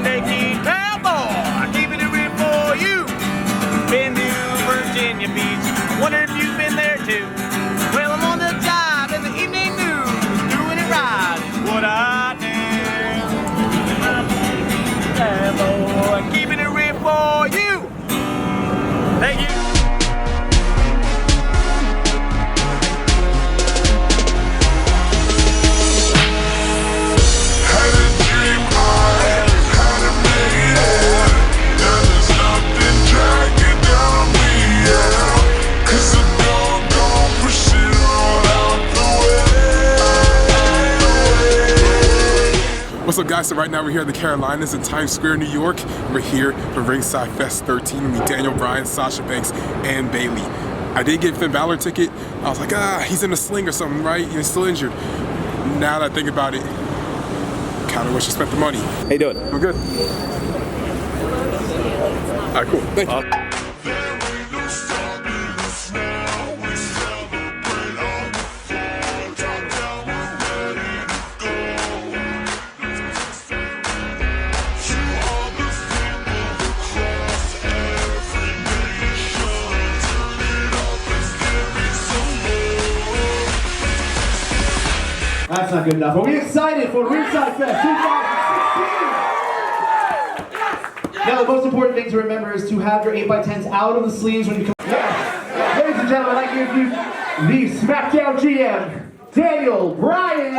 They keep cowboy, keeping it real for you. Been to Virginia Beach, wonder if you've been there too. Well, I'm on the job in the evening news, doing it right is what I do. Cowboy, keeping it real for you. Thank you. What's up, guys? So right now we're here in the Carolinas in Times Square, New York. We're here for RingsideFest 13. We meet Daniel, Bryan, Sasha Banks, and Bayley. I did get Finn Balor a ticket. I was like, he's in a sling or something, right? He's still injured. Now that I think about it, kind of wish I spent the money. How you doing? I'm good. All right, cool. Thank you. That's not good enough. Are we excited for RingsideFest 2016? Now, the most important thing to remember is to have your 8x10s out of the sleeves when you come. Yes. Ladies and gentlemen, I'd like to introduce the SmackDown GM, Daniel Bryan.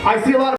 I see a lot of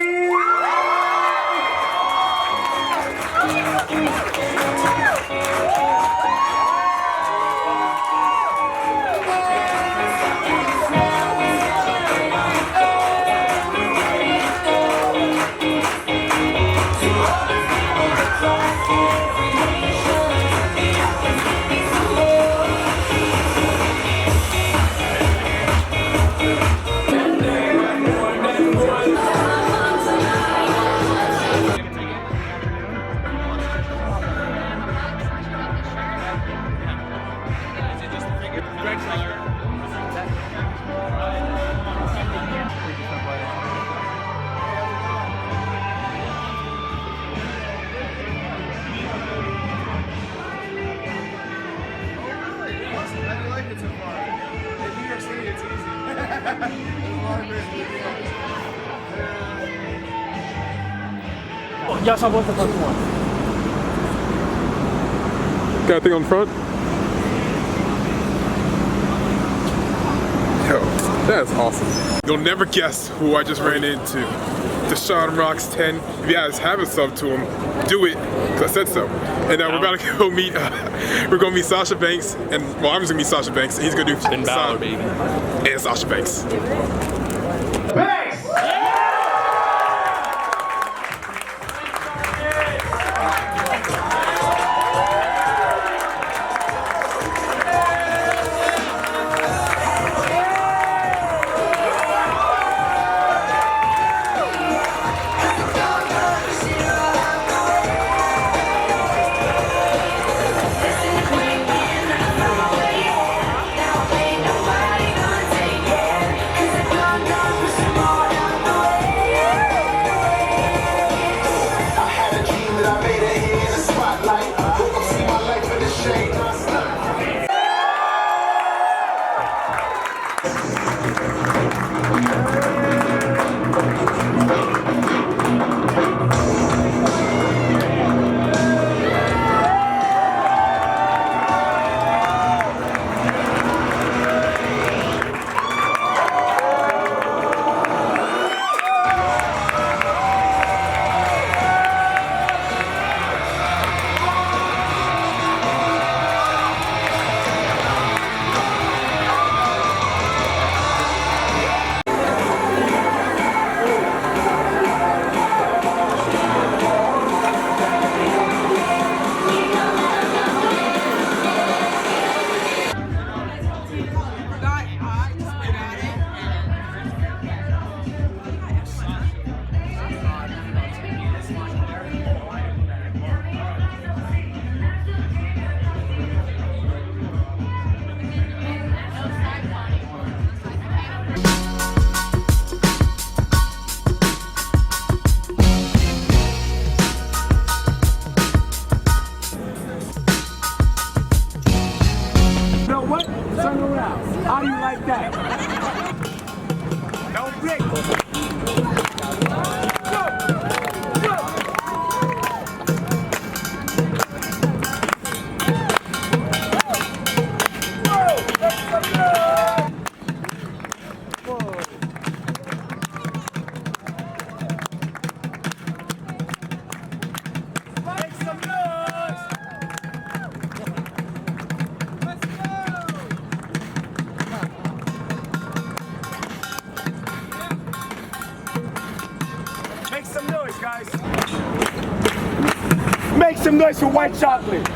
Y'all saw what the fuck one? Got a thing on front? Yo, that's awesome. You'll never guess who I just ran into. Deshaun Rocks 10. If you guys haven't subbed to him, do it, because I said so. And we're about to go meet, we're going to meet Sasha Banks, and well, I'm just going to meet Sasha Banks, and he's going to do Finn Balor, baby. And Sasha Banks. Banks! know what? Turn around. How do you like that? Don't blink. Make some noise, guys. Make some noise for white chocolate.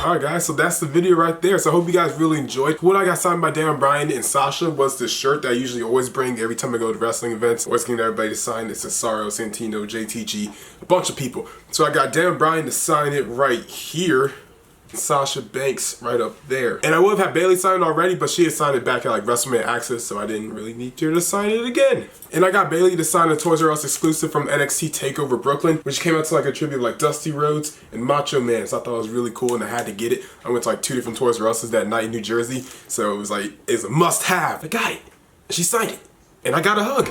Alright guys, so that's the video right there. So I hope you guys really enjoyed. What I got signed by Bryan and Sasha was this shirt that I usually always bring every time I go to wrestling events. Always getting everybody to sign it. Cesaro, Santino, JTG, a bunch of people. So I got Bryan to sign it right here. Sasha Banks right up there. And I would have had Bayley sign it already, but she had signed it back at like WrestleMania Access, so I didn't really need her to sign it again. And I got Bayley to sign a Toys R Us exclusive from NXT TakeOver Brooklyn, which came out to like a tribute of like Dusty Rhodes and Macho Man. So I thought it was really cool and I had to get it. I went to like 2 different Toys R Us's that night in New Jersey, so it was like, it's a must have. I got it. She signed it. And I got a hug.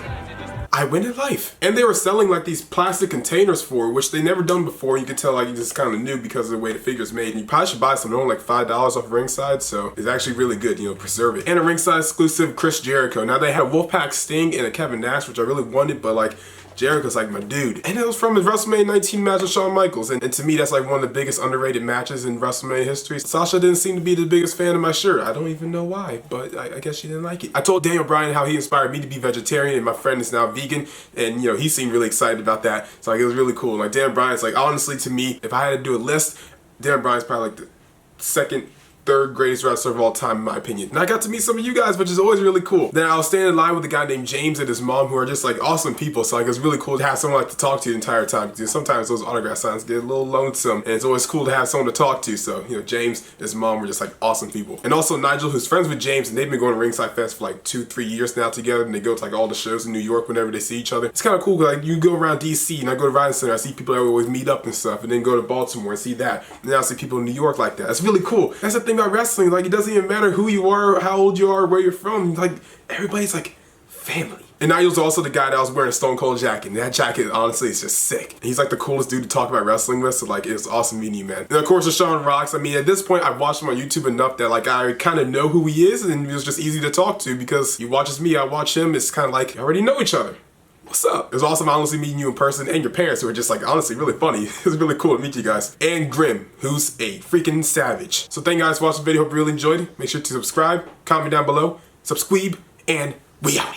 I win in life. And they were selling like these plastic containers for it, which they never done before. You can tell like you just kind of new because of the way the figure's made. And you probably should buy some. They're only like $5 off Ringside, so it's actually really good, you know, preserve it. And a Ringside exclusive Chris Jericho. Now they had Wolfpack Sting and a Kevin Nash, which I really wanted, but like Jericho's like my dude. And it was from his WrestleMania 19 match with Shawn Michaels. And to me, that's like one of the biggest underrated matches in WrestleMania history. Sasha didn't seem to be the biggest fan of my shirt. I don't even know why, but I guess she didn't like it. I told Bryan how he inspired me to be vegetarian, and my friend is now vegan. And you know, he seemed really excited about that. So like, it was really cool. Like Bryan's like, honestly, to me, if I had to do a list, Bryan's probably like the second, third greatest wrestler of all time in my opinion. And I got to meet some of you guys, which is always really cool. Then I was standing in line with a guy named James and his mom, who are just like awesome people. So like, it's really cool to have someone like to talk to the entire time. Because sometimes those autograph signs get a little lonesome, and it's always cool to have someone to talk to. So you know, James and his mom were just like awesome people. And also Nigel, who's friends with James, and they've been going to RingsideFest for like 2-3 years now together, and they go to like all the shows in New York whenever they see each other. It's kind of cool because like you go around DC, and I go to Ryan Center, I see people that always meet up and stuff, and then go to Baltimore and see that. And then I see people in New York like that. It's really cool. That's the thing about wrestling. Like, it doesn't even matter who you are, how old you are, where you're from. Like, everybody's like family. And Nigel's also the guy that was wearing a Stone Cold jacket. And that jacket, honestly, is just sick. And he's like the coolest dude to talk about wrestling with. So like, it's awesome meeting you, man. And of course, Sean rocks. I mean, at this point, I've watched him on YouTube enough that like I kind of know who he is, and it was just easy to talk to because he watches me, I watch him. It's kind of like I already know each other. What's up? It was awesome honestly meeting you in person, and your parents, who are just like honestly really funny. It was really cool to meet you guys. And Grim, who's a freaking savage. So thank you guys for watching the video. Hope you really enjoyed it. Make sure to subscribe, comment down below, subscribe, and we out.